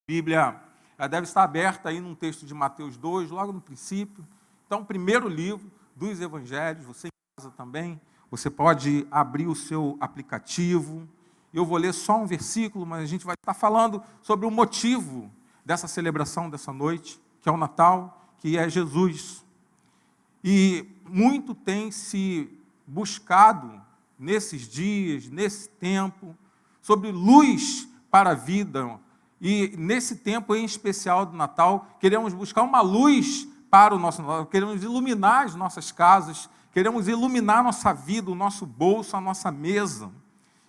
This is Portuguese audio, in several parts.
Bíblia deve estar aberta aí num texto de Mateus 2, logo no princípio. Então, primeiro livro dos Evangelhos, você em casa também, você pode abrir o seu aplicativo. Eu vou ler só um versículo, mas a gente vai estar falando sobre o motivo dessa celebração dessa noite, que é o Natal, que é Jesus. E muito tem se buscado nesses dias, nesse tempo, sobre luz para a vida. E nesse tempo em especial do Natal, queremos buscar uma luz para o nosso Natal, queremos iluminar as nossas casas, queremos iluminar a nossa vida, o nosso bolso, a nossa mesa.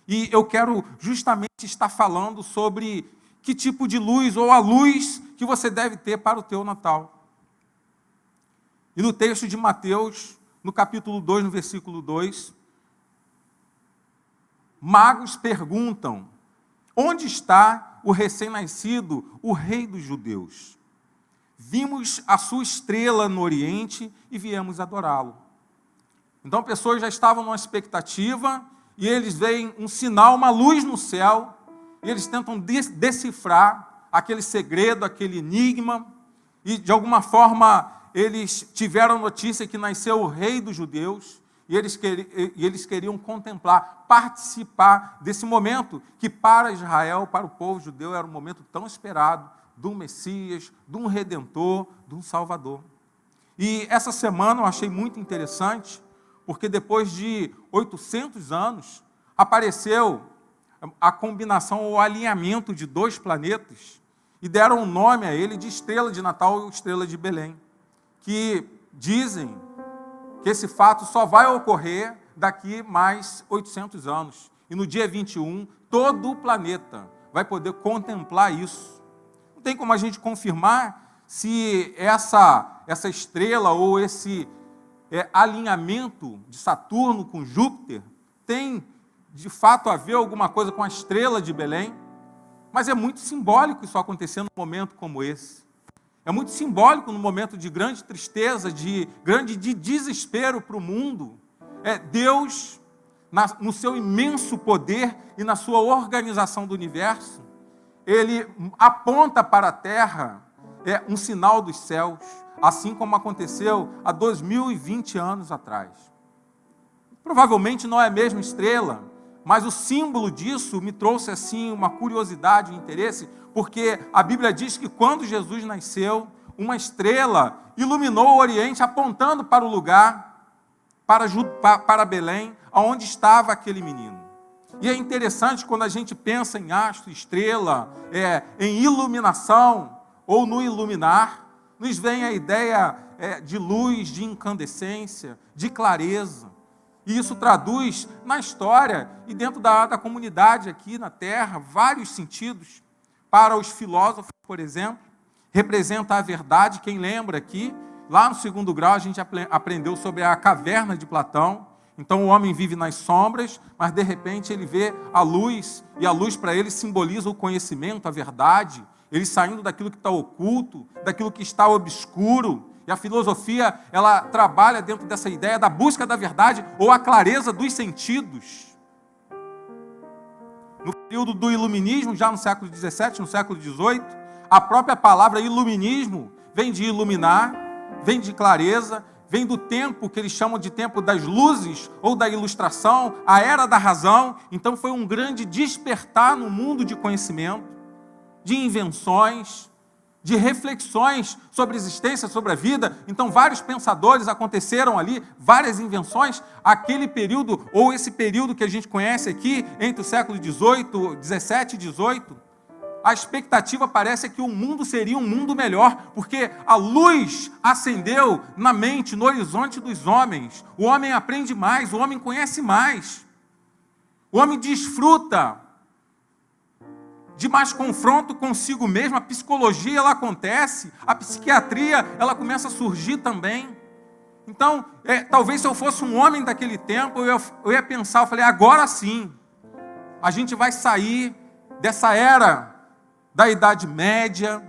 E eu quero justamente estar falando sobre que tipo de luz, ou a luz que você deve ter para o teu Natal. E no texto de Mateus, no capítulo 2, no versículo 2, magos perguntam: onde está o recém-nascido, o rei dos judeus? Vimos a sua estrela no Oriente e viemos adorá-lo. Então, pessoas já estavam numa expectativa, e eles veem um sinal, uma luz no céu, e eles tentam decifrar aquele segredo, aquele enigma, e de alguma forma eles tiveram notícia que nasceu o rei dos judeus, e eles queriam contemplar, participar desse momento que para Israel, para o povo judeu, era um momento tão esperado, de um Messias, de um Redentor, de um Salvador. E essa semana eu achei muito interessante, porque depois de 800 anos, apareceu a combinação ou alinhamento de dois planetas, e deram um nome a ele de Estrela de Natal e Estrela de Belém, que dizem que esse fato só vai ocorrer daqui mais 800 anos. E no dia 21, todo o planeta vai poder contemplar isso. Não tem como a gente confirmar se essa estrela ou esse alinhamento de Saturno com Júpiter tem, de fato, a ver alguma coisa com a estrela de Belém, mas é muito simbólico isso acontecer num momento como esse. É muito simbólico no momento de grande tristeza, de desespero para o mundo. Deus, no seu imenso poder e na sua organização do universo, Ele aponta para a terra um sinal dos céus, assim como aconteceu há 2020 anos atrás. Provavelmente não é a mesma estrela, mas o símbolo disso me trouxe assim uma curiosidade, um interesse, porque a Bíblia diz que quando Jesus nasceu, uma estrela iluminou o Oriente, apontando para o lugar, para Belém, onde estava aquele menino. E é interessante quando a gente pensa em astro, estrela, em iluminação, ou no iluminar, nos vem a ideia de luz, de incandescência, de clareza. E isso traduz na história e dentro da comunidade aqui na Terra, vários sentidos. Para os filósofos, por exemplo, representa a verdade. Quem lembra aqui, lá no 2º grau, a gente aprendeu sobre a caverna de Platão. Então, o homem vive nas sombras, mas de repente ele vê a luz, e a luz para ele simboliza o conhecimento, a verdade, ele saindo daquilo que está oculto, daquilo que está obscuro. E a filosofia, ela trabalha dentro dessa ideia da busca da verdade ou a clareza dos sentidos. No período do iluminismo, já no século XVII, no século XVIII, a própria palavra iluminismo vem de iluminar, vem de clareza, vem do tempo que eles chamam de tempo das luzes ou da ilustração, a era da razão. Então foi um grande despertar no mundo de conhecimento, de invenções, de reflexões sobre a existência, sobre a vida. Então vários pensadores aconteceram ali, várias invenções. Aquele período, ou esse período que a gente conhece aqui, entre o século XVIII, XVII e XVIII, a expectativa parece que o mundo seria um mundo melhor, porque a luz acendeu na mente, no horizonte dos homens. O homem aprende mais, o homem conhece mais, o homem desfruta de mais confronto consigo mesmo. A psicologia, ela acontece, a psiquiatria, ela começa a surgir também. Então, talvez se eu fosse um homem daquele tempo, eu ia pensar, eu falei, agora sim, a gente vai sair dessa era da Idade Média,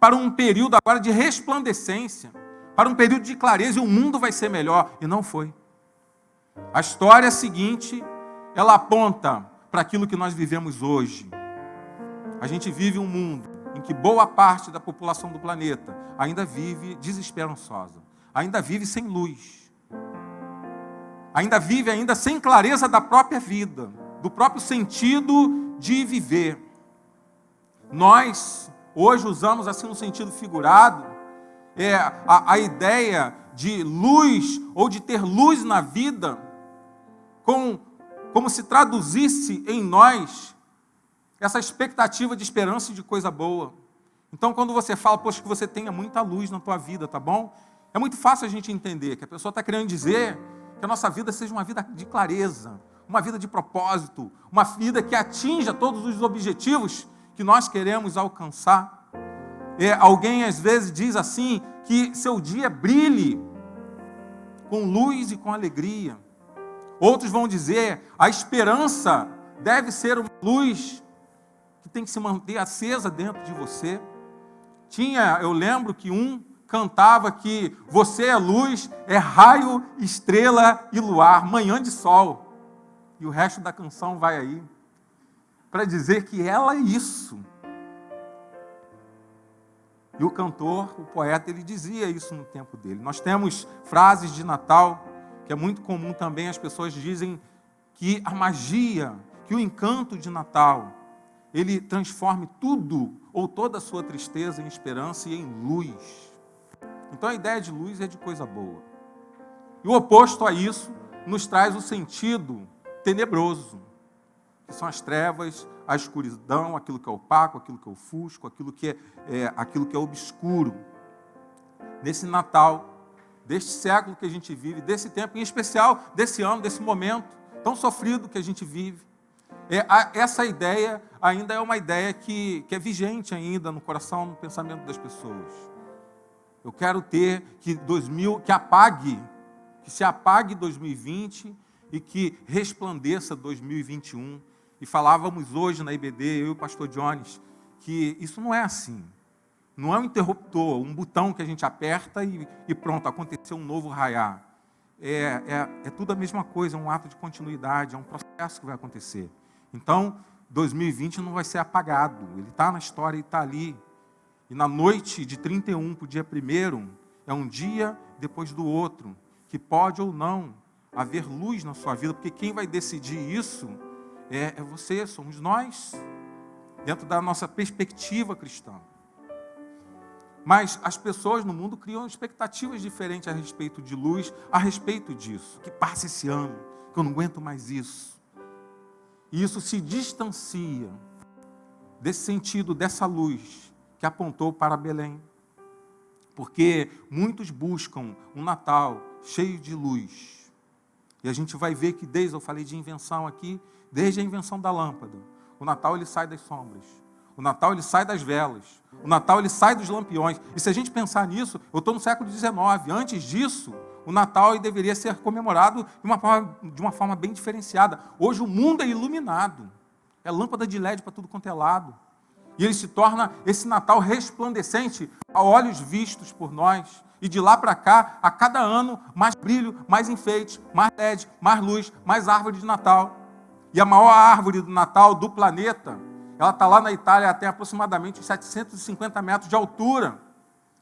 para um período agora de resplandecência, para um período de clareza, e o mundo vai ser melhor. E não foi. A história seguinte, ela aponta para aquilo que nós vivemos hoje. A gente vive um mundo em que boa parte da população do planeta ainda vive desesperançosa, ainda vive sem luz, ainda vive sem clareza da própria vida, do próprio sentido de viver. Nós, hoje, usamos assim no sentido figurado, a ideia de luz, ou de ter luz na vida, como se traduzisse em nós essa expectativa de esperança e de coisa boa. Então, quando você fala, poxa, que você tenha muita luz na tua vida, tá bom? É muito fácil a gente entender que a pessoa está querendo dizer que a nossa vida seja uma vida de clareza, uma vida de propósito, uma vida que atinja todos os objetivos que nós queremos alcançar. Alguém às vezes diz assim, que seu dia brilhe com luz e com alegria. Outros vão dizer, a esperança deve ser uma luz que tem que se manter acesa dentro de você. Eu lembro que um cantava que você é luz, é raio, estrela e luar, manhã de sol. E o resto da canção vai aí para dizer que ela é isso. E o cantor, o poeta, ele dizia isso no tempo dele. Nós temos frases de Natal, que é muito comum também, as pessoas dizem que a magia, que o encanto de Natal, ele transforme tudo ou toda a sua tristeza em esperança e em luz. Então a ideia de luz é de coisa boa. E o oposto a isso nos traz o sentido tenebroso, que são as trevas, a escuridão, aquilo que é opaco, aquilo que é ofusco, aquilo que é obscuro. Nesse Natal, deste século que a gente vive, desse tempo, em especial desse ano, desse momento tão sofrido que a gente vive, essa ideia ainda é uma ideia que é vigente ainda no coração, no pensamento das pessoas. Eu quero ter que se apague 2020 e que resplandeça 2021. E falávamos hoje na IBD, eu e o pastor Jones, que isso não é assim. Não é um interruptor, um botão que a gente aperta e pronto, aconteceu um novo raiar. É tudo a mesma coisa, é um ato de continuidade, é um processo que vai acontecer. Então, 2020 não vai ser apagado, ele está na história e está ali. E na noite de 31 para o dia 1º, é um dia depois do outro, que pode ou não haver luz na sua vida, porque quem vai decidir isso é você, somos nós, dentro da nossa perspectiva cristã. Mas as pessoas no mundo criam expectativas diferentes a respeito de luz, a respeito disso. Que passe esse ano, que eu não aguento mais isso. E isso se distancia desse sentido, dessa luz que apontou para Belém. Porque muitos buscam um Natal cheio de luz. E a gente vai ver que eu falei de invenção aqui, desde a invenção da lâmpada. O Natal ele sai das sombras. O Natal ele sai das velas. O Natal ele sai dos lampiões. E se a gente pensar nisso, eu estou no século XIX. Antes disso, o Natal ele deveria ser comemorado de uma forma bem diferenciada. Hoje o mundo é iluminado. É lâmpada de LED para tudo quanto é lado. E ele se torna esse Natal resplandecente a olhos vistos por nós. E de lá para cá, a cada ano, mais brilho, mais enfeites, mais LED, mais luz, mais árvore de Natal. E a maior árvore do Natal do planeta, ela está lá na Itália, ela tem aproximadamente 750 metros de altura.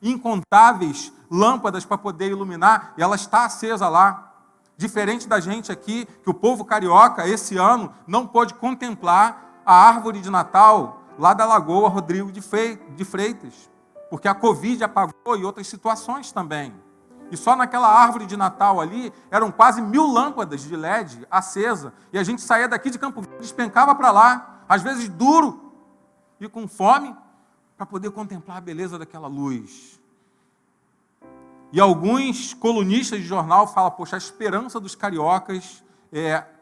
Incontáveis lâmpadas para poder iluminar, e ela está acesa lá. Diferente da gente aqui, que o povo carioca, esse ano, não pôde contemplar a árvore de Natal lá da Lagoa Rodrigo de Freitas, porque a Covid apagou e outras situações também. E só naquela árvore de Natal ali, eram quase 1000 lâmpadas de LED acesa, e a gente saía daqui de Campo Grande, despencava para lá, às vezes duro e com fome, para poder contemplar a beleza daquela luz. E alguns colunistas de jornal falam, poxa, a esperança dos cariocas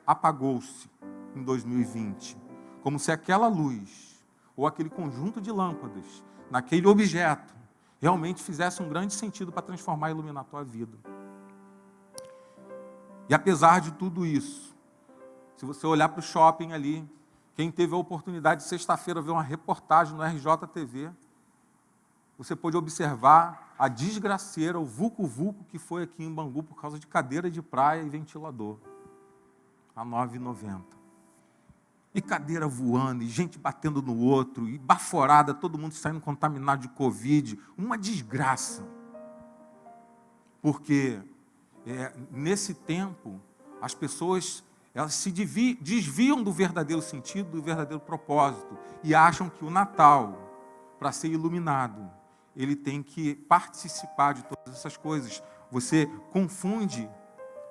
apagou-se em 2020, como se aquela luz, ou aquele conjunto de lâmpadas, naquele objeto, realmente fizesse um grande sentido para transformar e iluminar a tua vida. E apesar de tudo isso, se você olhar para o shopping ali, quem teve a oportunidade de sexta-feira ver uma reportagem no RJTV, você pôde observar a desgraceira, o vulco-vulco que foi aqui em Bangu por causa de cadeira de praia e ventilador, a R$ 9,90. E cadeira voando, e gente batendo no outro, e baforada, todo mundo saindo contaminado de Covid. Uma desgraça. Porque nesse tempo, as pessoas elas se desviam do verdadeiro sentido, do verdadeiro propósito, e acham que o Natal, para ser iluminado, ele tem que participar de todas essas coisas. Você confunde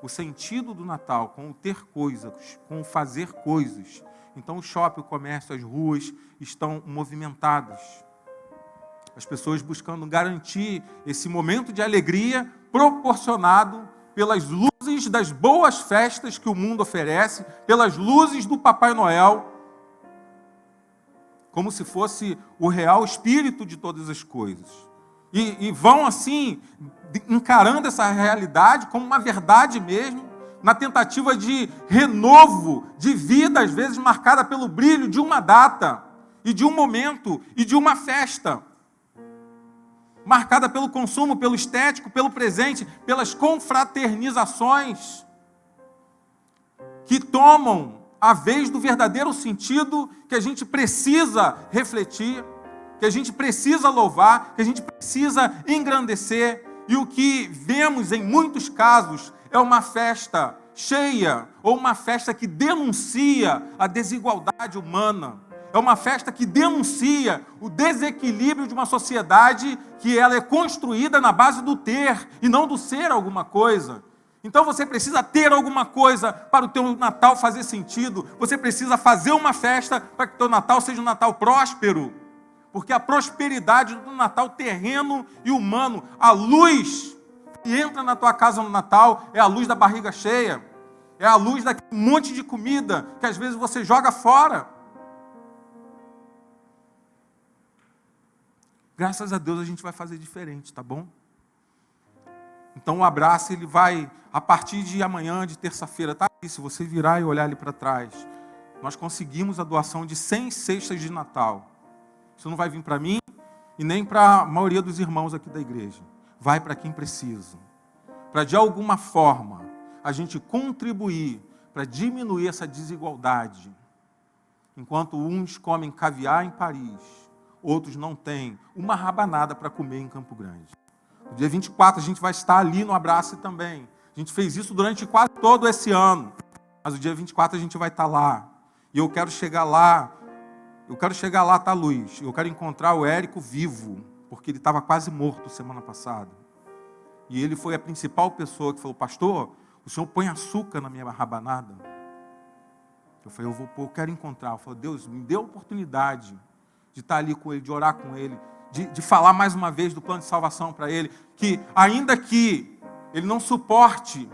o sentido do Natal com o ter coisas, com o fazer coisas. Então o shopping, o comércio, as ruas estão movimentadas. As pessoas buscando garantir esse momento de alegria proporcionado pelas luzes das boas festas que o mundo oferece, pelas luzes do Papai Noel, como se fosse o real espírito de todas as coisas. E vão assim, encarando essa realidade como uma verdade mesmo, na tentativa de renovo de vida, às vezes marcada pelo brilho de uma data, e de um momento, e de uma festa, marcada pelo consumo, pelo estético, pelo presente, pelas confraternizações, que tomam a vez do verdadeiro sentido que a gente precisa refletir, que a gente precisa louvar, que a gente precisa engrandecer, e o que vemos em muitos casos é uma festa cheia, ou uma festa que denuncia a desigualdade humana, é uma festa que denuncia o desequilíbrio de uma sociedade que ela é construída na base do ter e não do ser alguma coisa. Então você precisa ter alguma coisa para o teu Natal fazer sentido, você precisa fazer uma festa para que o teu Natal seja um Natal próspero, porque a prosperidade do Natal terreno e humano, a luz que entra na tua casa no Natal é a luz da barriga cheia, é a luz daquele monte de comida que às vezes você joga fora. Graças a Deus a gente vai fazer diferente, tá bom? Então o abraço, ele vai, a partir de amanhã, de terça-feira, tá? E se você virar e olhar ali para trás, nós conseguimos a doação de 100 cestas de Natal. Isso não vai vir para mim e nem para a maioria dos irmãos aqui da igreja. Vai para quem precisa. Para, de alguma forma, a gente contribuir para diminuir essa desigualdade. Enquanto uns comem caviar em Paris, outros não têm uma rabanada para comer em Campo Grande. No dia 24 a gente vai estar ali no abraço também. A gente fez isso durante quase todo esse ano. Mas o dia 24 a gente vai estar lá. E eu quero chegar lá. Tá, Luiz? Eu quero encontrar o Érico vivo, porque ele estava quase morto semana passada. E ele foi a principal pessoa que falou: pastor, o senhor põe açúcar na minha rabanada? Eu falei: eu quero encontrar. Eu falei: Deus, me dê a oportunidade de estar ali com ele, de orar com ele, de falar mais uma vez do plano de salvação para ele, que ainda que ele não suporte,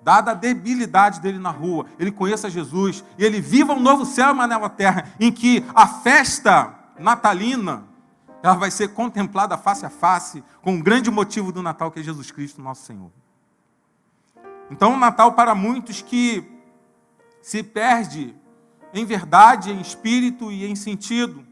dada a debilidade dele na rua, ele conheça Jesus, e ele viva um novo céu e uma nova terra, em que a festa natalina, ela vai ser contemplada face a face, com o grande motivo do Natal, que é Jesus Cristo, nosso Senhor. Então, o Natal, para muitos que se perde em verdade, em espírito e em sentido,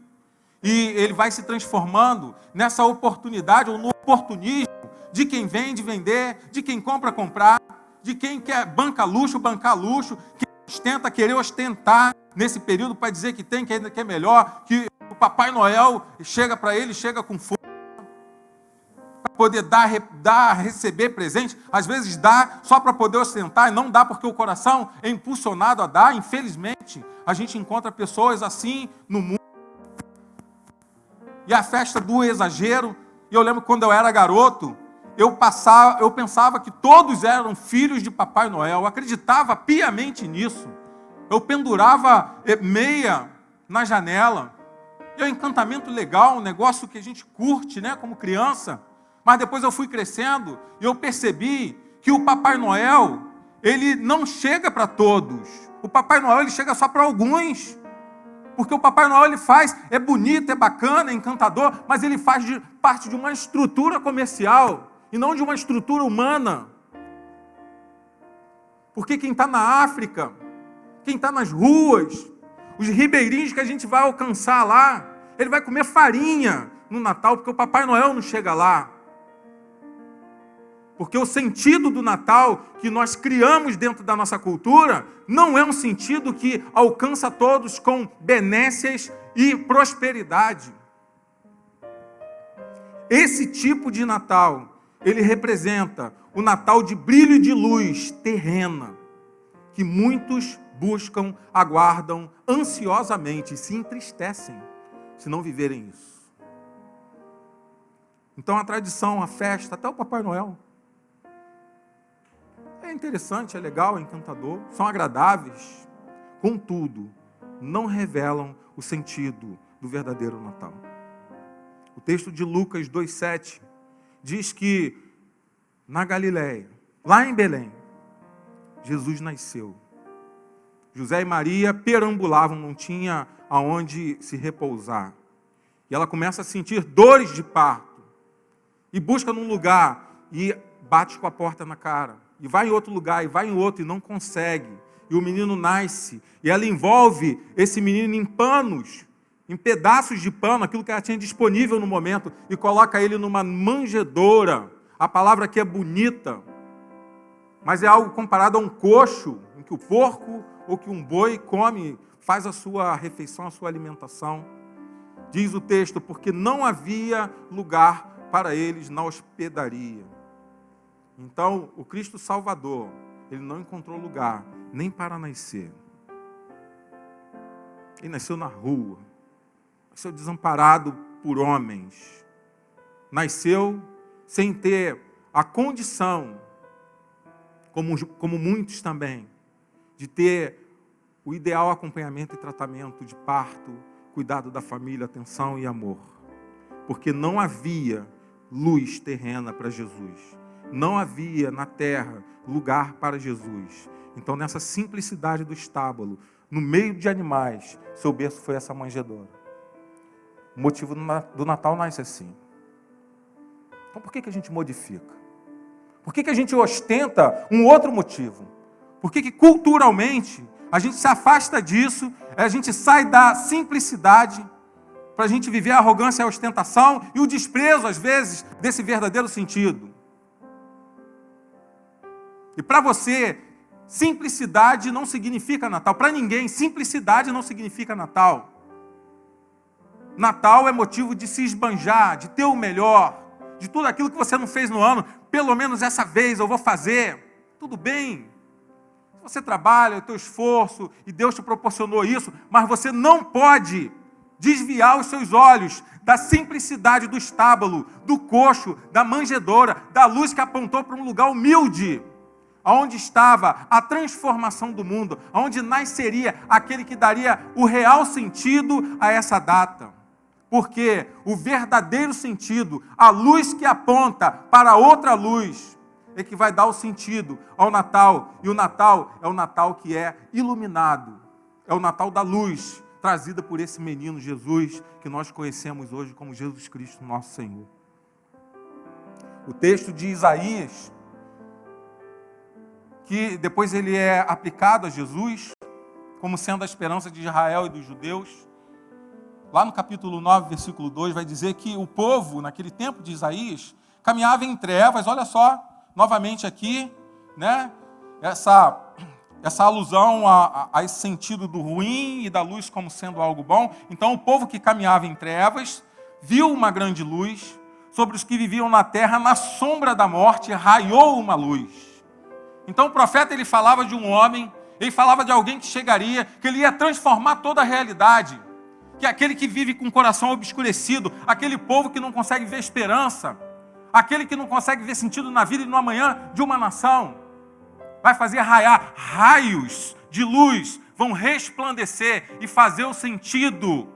e ele vai se transformando nessa oportunidade, ou no oportunismo, de quem vende, vender, de quem compra, comprar, de quem quer bancar luxo, quem ostenta, querer ostentar nesse período para dizer que tem, que ainda quer melhor, que o Papai Noel chega para ele, chega com força, para poder dar, receber presente, às vezes dá só para poder ostentar, e não dá porque o coração é impulsionado a dar. Infelizmente, a gente encontra pessoas assim no mundo. E a festa do exagero, e eu lembro quando eu era garoto, eu pensava que todos eram filhos de Papai Noel, eu acreditava piamente nisso. Eu pendurava meia na janela, e é um encantamento legal, um negócio que a gente curte, né, como criança. Mas depois eu fui crescendo, e eu percebi que o Papai Noel, ele não chega para todos. O Papai Noel, ele chega só para alguns. Porque o Papai Noel, ele é bonito, é bacana, é encantador, mas ele faz parte de uma estrutura comercial, e não de uma estrutura humana. Porque quem está na África, quem está nas ruas, os ribeirinhos que a gente vai alcançar lá, ele vai comer farinha no Natal, porque o Papai Noel não chega lá. Porque o sentido do Natal que nós criamos dentro da nossa cultura não é um sentido que alcança todos com benécias e prosperidade. Esse tipo de Natal, ele representa o Natal de brilho e de luz terrena, que muitos buscam, aguardam ansiosamente e se entristecem se não viverem isso. Então a tradição, a festa, até o Papai Noel, é interessante, é legal, é encantador, são agradáveis, contudo, não revelam o sentido do verdadeiro Natal. O texto de Lucas 2,7 diz que na Galileia, lá em Belém, Jesus nasceu. José e Maria perambulavam, não tinha aonde se repousar. E ela começa a sentir dores de parto. E busca num lugar e bate com a porta na cara. E vai em outro lugar, e vai em outro, e não consegue. E o menino nasce. E ela envolve esse menino em panos, em pedaços de pano, aquilo que ela tinha disponível no momento, e coloca ele numa manjedoura. A palavra aqui é bonita, mas é algo comparado a um coxo, em que o porco ou que um boi come, faz a sua refeição, a sua alimentação. Diz o texto, porque não havia lugar para eles na hospedaria. Então, o Cristo Salvador, ele não encontrou lugar nem para nascer. Ele nasceu na rua, nasceu desamparado por homens, nasceu sem ter a condição, como muitos também, de ter o ideal acompanhamento e tratamento de parto, cuidado da família, atenção e amor. Porque não havia luz terrena para Jesus. Não havia na terra lugar para Jesus. Então, nessa simplicidade do estábulo, no meio de animais, seu berço foi essa manjedoura. O motivo do Natal nasce assim. Então, por que a gente modifica? Por que a gente ostenta um outro motivo? Por que culturalmente a gente se afasta disso, a gente sai da simplicidade para a gente viver a arrogância e a ostentação e o desprezo, às vezes, desse verdadeiro sentido? E para você, simplicidade não significa Natal. Para ninguém, simplicidade não significa Natal. Natal é motivo de se esbanjar, de ter o melhor, de tudo aquilo que você não fez no ano, pelo menos essa vez eu vou fazer. Tudo bem. Você trabalha, é o teu esforço, e Deus te proporcionou isso, mas você não pode desviar os seus olhos da simplicidade do estábulo, do coxo, da manjedoura, da luz que apontou para um lugar humilde, onde estava a transformação do mundo, onde nasceria aquele que daria o real sentido a essa data. Porque o verdadeiro sentido, a luz que aponta para outra luz, é que vai dar o sentido ao Natal. E o Natal é o Natal que é iluminado. É o Natal da luz, trazida por esse menino Jesus, que nós conhecemos hoje como Jesus Cristo, nosso Senhor. O texto de Isaías, que depois ele é aplicado a Jesus, como sendo a esperança de Israel e dos judeus. Lá no capítulo 9, versículo 2, vai dizer que o povo, naquele tempo de Isaías, caminhava em trevas. Olha só, novamente aqui, né? Essa alusão a esse sentido do ruim e da luz como sendo algo bom. Então, o povo que caminhava em trevas viu uma grande luz. Sobre os que viviam na terra, na sombra da morte, raiou uma luz. Então, o profeta, ele falava de um homem, ele falava de alguém que chegaria, que ele ia transformar toda a realidade. Que é aquele que vive com o coração obscurecido, aquele povo que não consegue ver esperança, aquele que não consegue ver sentido na vida e no amanhã de uma nação, vai fazer raiar, raios de luz vão resplandecer e fazer o sentido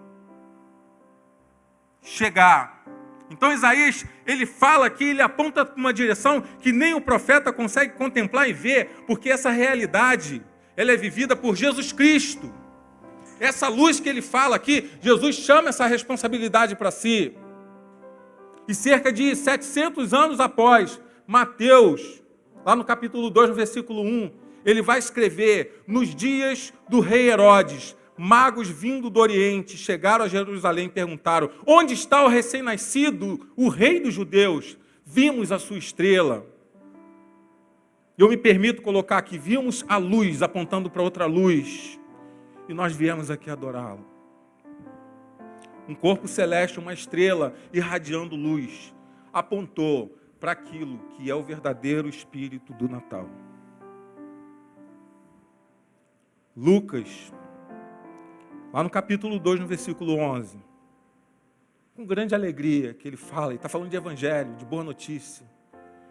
chegar. Então Isaías, ele fala aqui, ele aponta para uma direção que nem o profeta consegue contemplar e ver, porque essa realidade, ela é vivida por Jesus Cristo. Essa luz que ele fala aqui, Jesus chama essa responsabilidade para si. E cerca de 700 anos após, Mateus, lá no capítulo 2, no versículo 1, ele vai escrever: nos dias do rei Herodes, magos vindo do Oriente chegaram a Jerusalém e perguntaram: onde está o recém-nascido, o rei dos judeus? Vimos a sua estrela Eu me permito colocar aqui, vimos a luz apontando para outra luz, e nós viemos aqui adorá-lo. Um corpo celeste, uma estrela irradiando luz, apontou para aquilo que é o verdadeiro espírito do Natal. Lucas, lá no capítulo 2, no versículo 11, com grande alegria que ele fala, ele está falando de evangelho, de boa notícia.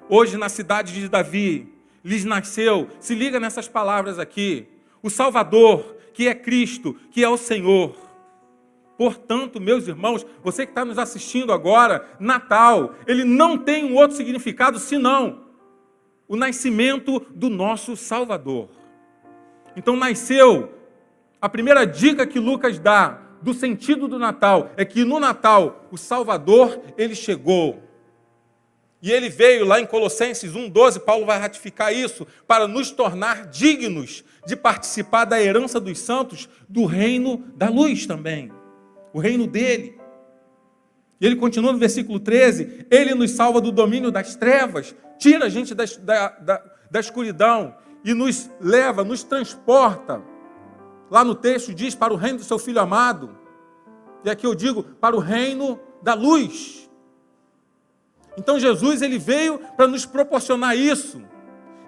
Hoje na cidade de Davi, lhes nasceu, se liga nessas palavras aqui, o Salvador, que é Cristo, que é o Senhor. Portanto, meus irmãos, você que está nos assistindo agora, Natal, ele não tem um outro significado senão o nascimento do nosso Salvador. Então nasceu, a primeira dica que Lucas dá do sentido do Natal é que no Natal o Salvador, ele chegou. E ele veio lá em Colossenses 1,12, Paulo vai ratificar isso, para nos tornar dignos de participar da herança dos santos, do reino da luz também, o reino dele. E ele continua no versículo 13, ele nos salva do domínio das trevas, tira a gente da escuridão e nos leva, nos transporta. Lá no texto diz, para o reino do seu Filho amado, e aqui eu digo, para o reino da luz. Então Jesus, ele veio para nos proporcionar isso.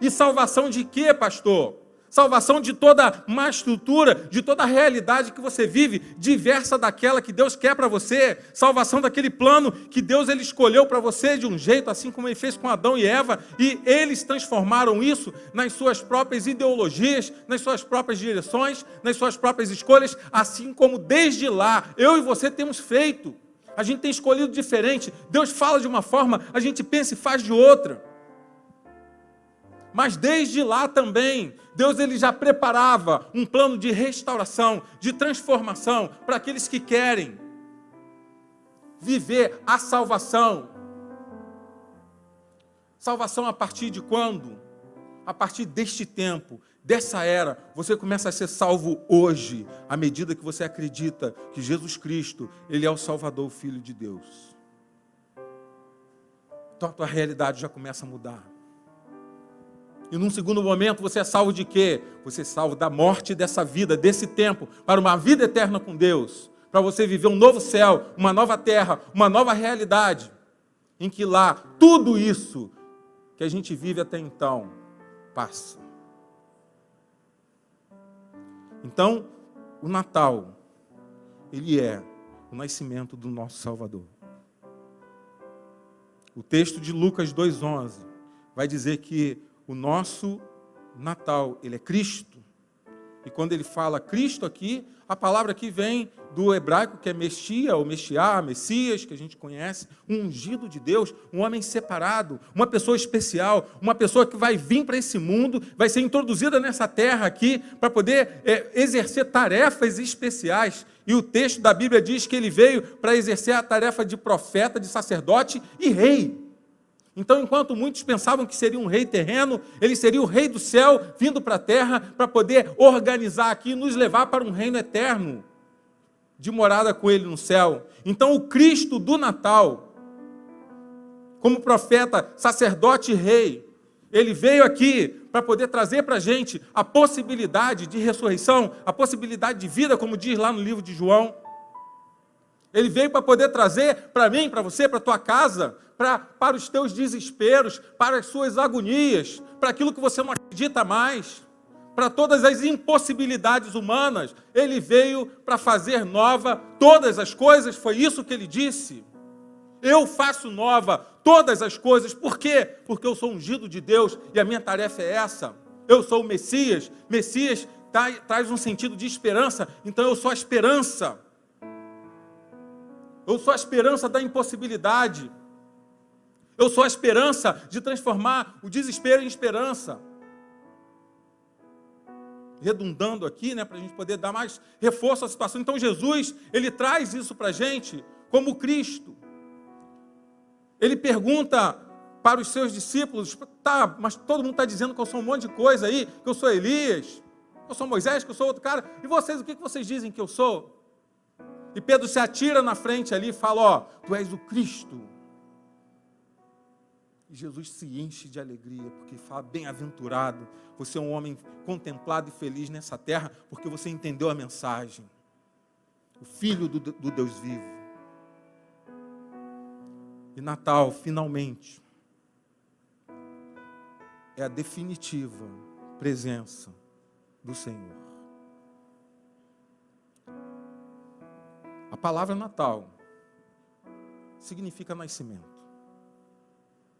E salvação de quê, pastor? Salvação de toda má estrutura, de toda a realidade que você vive, diversa daquela que Deus quer para você. Salvação daquele plano que Deus ele escolheu para você de um jeito, assim como ele fez com Adão e Eva, e eles transformaram isso nas suas próprias ideologias, nas suas próprias direções, nas suas próprias escolhas, assim como desde lá, eu e você temos feito. A gente tem escolhido diferente. Deus fala de uma forma, a gente pensa e faz de outra. Mas desde lá também, Deus ele já preparava um plano de restauração, de transformação para aqueles que querem viver a salvação. Salvação a partir de quando? A partir deste tempo, dessa era, você começa a ser salvo hoje, à medida que você acredita que Jesus Cristo, ele é o Salvador, o Filho de Deus. Então a tua realidade já começa a mudar. E num segundo momento, você é salvo de quê? Você é salvo da morte dessa vida, desse tempo, para uma vida eterna com Deus. Para você viver um novo céu, uma nova terra, uma nova realidade, em que lá, tudo isso que a gente vive até então, passa. Então, o Natal, ele é o nascimento do nosso Salvador. O texto de Lucas 2,11 vai dizer que o nosso Natal, ele é Cristo. E quando ele fala Cristo aqui, a palavra aqui vem do hebraico que é Mexia, ou Mexiá, Messias, que a gente conhece, um ungido de Deus, um homem separado, uma pessoa especial, uma pessoa que vai vir para esse mundo, vai ser introduzida nessa terra aqui, para poder exercer tarefas especiais. E o texto da Bíblia diz que ele veio para exercer a tarefa de profeta, de sacerdote e rei. Então, enquanto muitos pensavam que seria um rei terreno, ele seria o rei do céu, vindo para a terra, para poder organizar aqui e nos levar para um reino eterno, de morada com ele no céu. Então, o Cristo do Natal, como profeta, sacerdote e rei, ele veio aqui para poder trazer para a gente a possibilidade de ressurreição, a possibilidade de vida, como diz lá no livro de João. Ele veio para poder trazer para mim, para você, para a tua casa, para os teus desesperos, para as suas agonias, para aquilo que você não acredita mais, para todas as impossibilidades humanas. Ele veio para fazer nova todas as coisas, foi isso que ele disse. Eu faço nova todas as coisas. Por quê? Porque eu sou ungido de Deus e a minha tarefa é essa. Eu sou o Messias. Messias traz um sentido de esperança, então eu sou a esperança. Eu sou a esperança da impossibilidade. Eu sou a esperança de transformar o desespero em esperança. Redundando aqui, para a gente poder dar mais reforço à situação. Então Jesus, ele traz isso para a gente como Cristo. Ele pergunta para os seus discípulos, tá, mas todo mundo está dizendo que eu sou um monte de coisa aí, que eu sou Elias, que eu sou Moisés, que eu sou outro cara. E vocês, o que vocês dizem que eu sou? E Pedro se atira na frente ali e fala, tu és o Cristo. E Jesus se enche de alegria, porque fala: bem-aventurado, você é um homem contemplado e feliz nessa terra, porque você entendeu a mensagem. O Filho do Deus vivo. E Natal, finalmente, é a definitiva presença do Senhor. A palavra Natal significa nascimento.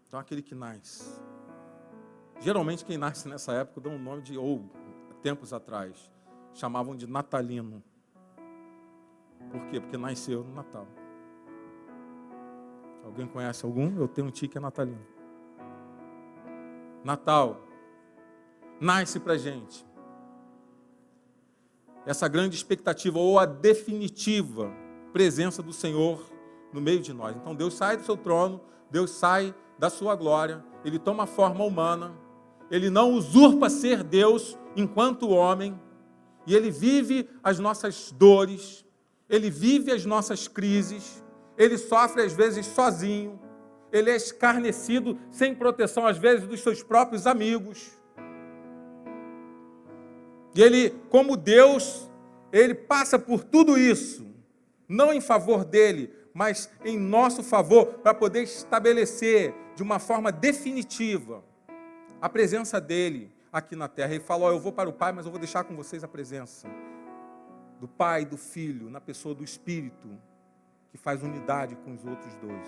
Então, aquele que nasce. Geralmente, quem nasce nessa época dá um nome de, ou tempos atrás, chamavam de natalino. Por quê? Porque nasceu no Natal. Alguém conhece algum? Eu tenho um tio que é natalino. Natal nasce para a gente essa grande expectativa, ou a definitiva presença do Senhor no meio de nós. Então Deus sai do seu trono, Deus sai da sua glória, Ele toma forma humana, Ele não usurpa ser Deus enquanto homem, e Ele vive as nossas dores, Ele vive as nossas crises, Ele sofre às vezes sozinho, Ele é escarnecido, sem proteção às vezes dos seus próprios amigos. E Ele, como Deus, Ele passa por tudo isso, não em favor dele, mas em nosso favor, para poder estabelecer de uma forma definitiva a presença dele aqui na terra. Ele fala: eu vou para o Pai, mas eu vou deixar com vocês a presença do Pai e do Filho, na pessoa do Espírito, que faz unidade com os outros dois.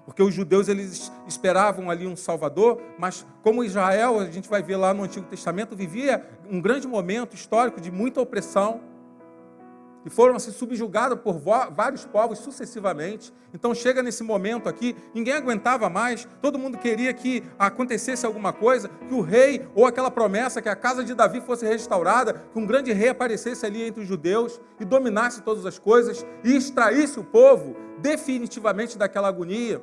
Porque os judeus, eles esperavam ali um Salvador, mas como Israel, a gente vai ver lá no Antigo Testamento, vivia um grande momento histórico de muita opressão, e foram assim subjugados por vários povos sucessivamente. Então chega nesse momento aqui, ninguém aguentava mais, todo mundo queria que acontecesse alguma coisa, que o rei, ou aquela promessa, que a casa de Davi fosse restaurada, que um grande rei aparecesse ali entre os judeus e dominasse todas as coisas e extraísse o povo definitivamente daquela agonia.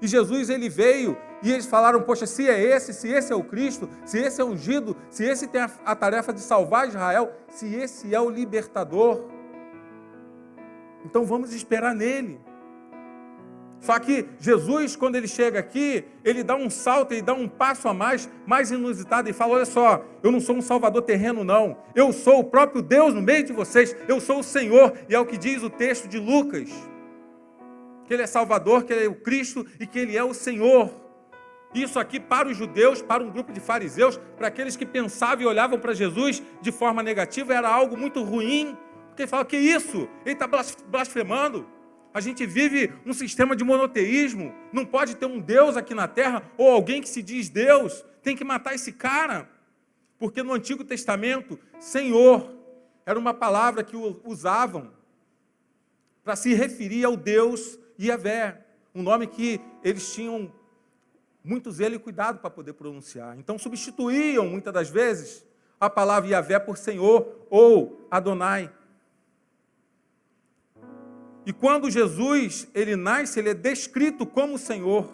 E Jesus, ele veio e eles falaram: poxa, se esse é o Cristo, se esse é o ungido, se esse tem a tarefa de salvar Israel, se esse é o libertador, então vamos esperar nele. Só que Jesus, quando ele chega aqui, ele dá um salto, ele dá um passo a mais inusitado, e fala: olha só, eu não sou um salvador terreno não, eu sou o próprio Deus no meio de vocês, eu sou o Senhor, e é o que diz o texto de Lucas, que ele é Salvador, que ele é o Cristo e que ele é o Senhor. Isso aqui para os judeus, para um grupo de fariseus, para aqueles que pensavam e olhavam para Jesus de forma negativa, era algo muito ruim, porque ele fala: que isso? Ele está blasfemando. A gente vive um sistema de monoteísmo, não pode ter um Deus aqui na terra, ou alguém que se diz Deus, tem que matar esse cara. Porque no Antigo Testamento, Senhor era uma palavra que usavam para se referir ao Deus Yahvé, um nome que eles tinham muito zelo e cuidado para poder pronunciar. Então substituíam muitas das vezes a palavra Yahvé por Senhor ou Adonai. E quando Jesus, ele nasce, ele é descrito como Senhor.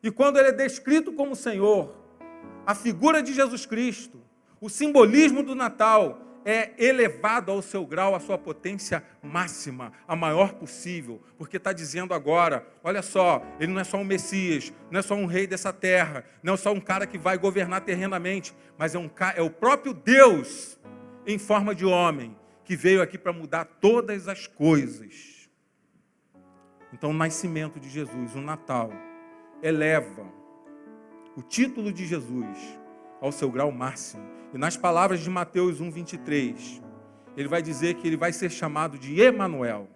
E quando ele é descrito como Senhor, a figura de Jesus Cristo, o simbolismo do Natal, é elevado ao seu grau, à sua potência máxima, a maior possível, porque está dizendo agora: olha só, ele não é só um Messias, não é só um rei dessa terra, não é só um cara que vai governar terrenamente, mas é o próprio Deus em forma de homem, que veio aqui para mudar todas as coisas. Então o nascimento de Jesus, o Natal, eleva o título de Jesus ao seu grau máximo. E nas palavras de Mateus 1:23, ele vai dizer que ele vai ser chamado de Emanuel,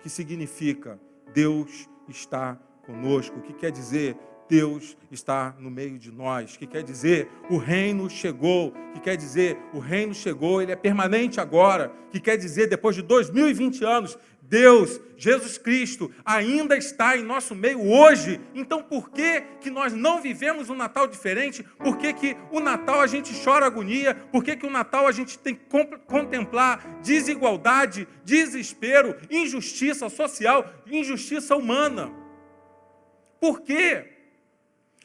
que significa Deus está conosco, que quer dizer Deus está no meio de nós, que quer dizer o reino chegou, que quer dizer o reino chegou, ele é permanente agora, que quer dizer depois de 2020 anos, Deus, Jesus Cristo, ainda está em nosso meio hoje. Então por que nós não vivemos um Natal diferente? Por que o Natal a gente chora agonia? Por que o Natal a gente tem que contemplar desigualdade, desespero, injustiça social, injustiça humana? Por quê?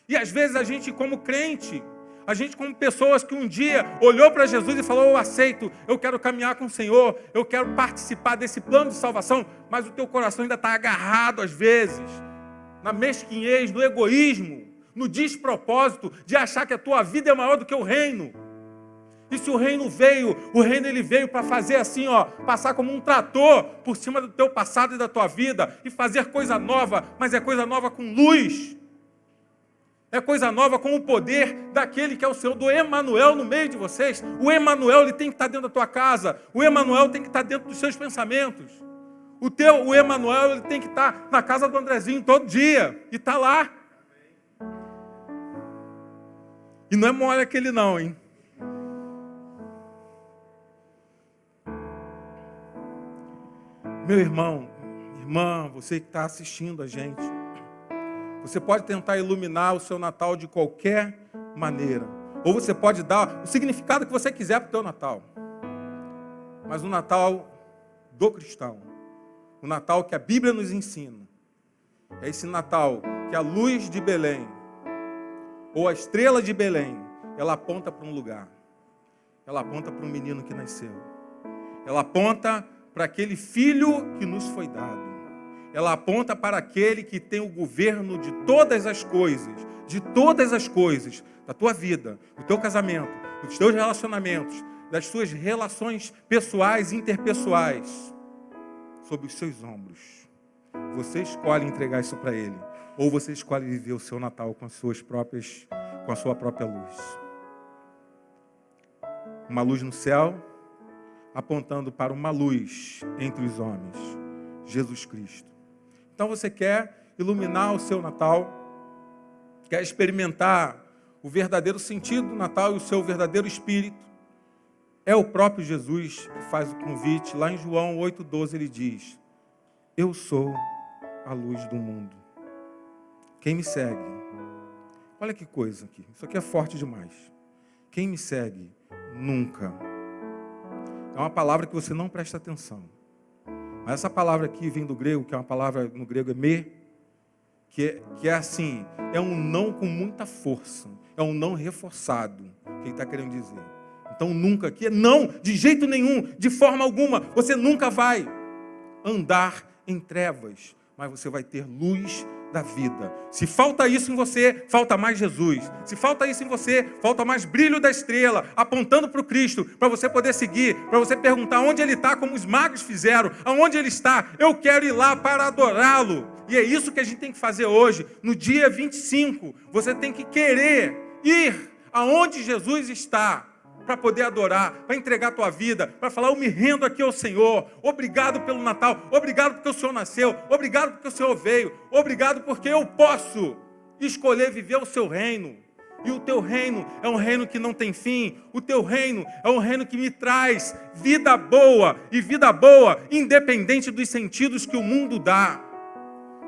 E às vezes a gente, como crente, a gente como pessoas que um dia olhou para Jesus e falou: eu aceito, eu quero caminhar com o Senhor, eu quero participar desse plano de salvação, mas o teu coração ainda está agarrado às vezes na mesquinhez, no egoísmo, no despropósito de achar que a tua vida é maior do que o reino. E se o reino ele veio para fazer assim, passar como um trator por cima do teu passado e da tua vida e fazer coisa nova, mas é coisa nova com luz. É coisa nova com o poder daquele que é o Senhor, do Emanuel no meio de vocês. O Emanuel, ele tem que estar dentro da tua casa. O Emanuel tem que estar dentro dos seus pensamentos. O Emanuel, ele tem que estar na casa do Andrezinho todo dia. E está lá. E não é mole aquele não, hein? Meu irmão, irmã, você que está assistindo a gente, você pode tentar iluminar o seu Natal de qualquer maneira. Ou você pode dar o significado que você quiser para o teu Natal. Mas o Natal do cristão, o Natal que a Bíblia nos ensina, é esse Natal que a luz de Belém, ou a estrela de Belém, ela aponta para um lugar. Ela aponta para um menino que nasceu. Ela aponta para aquele filho que nos foi dado. Ela aponta para aquele que tem o governo de todas as coisas, da tua vida, do teu casamento, dos teus relacionamentos, das suas relações pessoais e interpessoais, sobre os seus ombros. Você escolhe entregar isso para ele, ou você escolhe viver o seu Natal com a sua própria luz. Uma luz no céu, apontando para uma luz entre os homens, Jesus Cristo. Então você quer iluminar o seu Natal, quer experimentar o verdadeiro sentido do Natal e o seu verdadeiro espírito. É o próprio Jesus que faz o convite. Lá em João 8,12 ele diz: eu sou a luz do mundo. Quem me segue, olha que coisa aqui, isso aqui é forte demais. Quem me segue nunca. É uma palavra que você não presta atenção. Mas essa palavra aqui vem do grego, que é uma palavra no grego é me, que é assim, é um não com muita força, é um não reforçado, que ele está querendo dizer. Então nunca aqui é não, de jeito nenhum, de forma alguma, você nunca vai andar em trevas, mas você vai ter luz da vida. Se falta isso em você, falta mais Jesus. Se falta isso em você, falta mais brilho da estrela, apontando para o Cristo, para você poder seguir, para você perguntar onde Ele está, como os magos fizeram, aonde Ele está, eu quero ir lá para adorá-lo. E é isso que a gente tem que fazer hoje, no dia 25, você tem que querer ir aonde Jesus está, para poder adorar, para entregar a tua vida, para falar, eu me rendo aqui ao Senhor, obrigado pelo Natal, obrigado porque o Senhor nasceu, obrigado porque o Senhor veio, obrigado porque eu posso escolher viver o seu reino, e o teu reino é um reino que não tem fim, o teu reino é um reino que me traz vida boa, e vida boa independente dos sentidos que o mundo dá,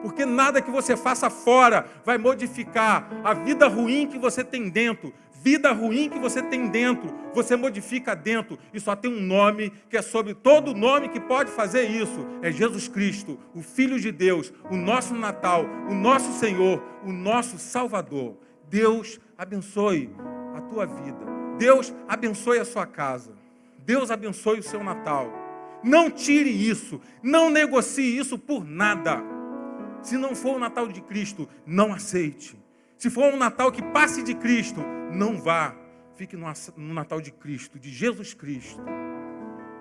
porque nada que você faça fora vai modificar a vida ruim que você tem dentro. Vida ruim que você tem dentro, você modifica dentro, e só tem um nome que é sobre todo nome que pode fazer isso, é Jesus Cristo, o Filho de Deus, o nosso Natal, o nosso Senhor, o nosso Salvador. Deus abençoe a tua vida, Deus abençoe a sua casa, Deus abençoe o seu Natal. Não tire isso, não negocie isso por nada. Se não for o Natal de Cristo, não aceite. Se for um Natal que passe de Cristo, não vá. Fique no Natal de Cristo, de Jesus Cristo.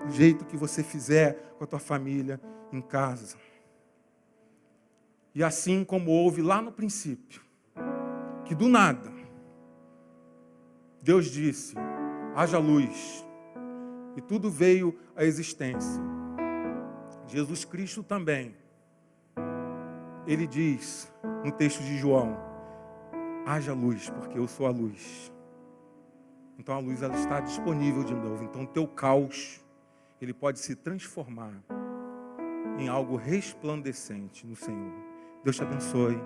Do jeito que você fizer com a tua família em casa. E assim como houve lá no princípio, que do nada, Deus disse, haja luz. E tudo veio à existência. Jesus Cristo também. Ele diz, no texto de João, haja luz, porque eu sou a luz. Então a luz ela está disponível de novo. Então o teu caos, ele pode se transformar em algo resplandecente no Senhor. Deus te abençoe.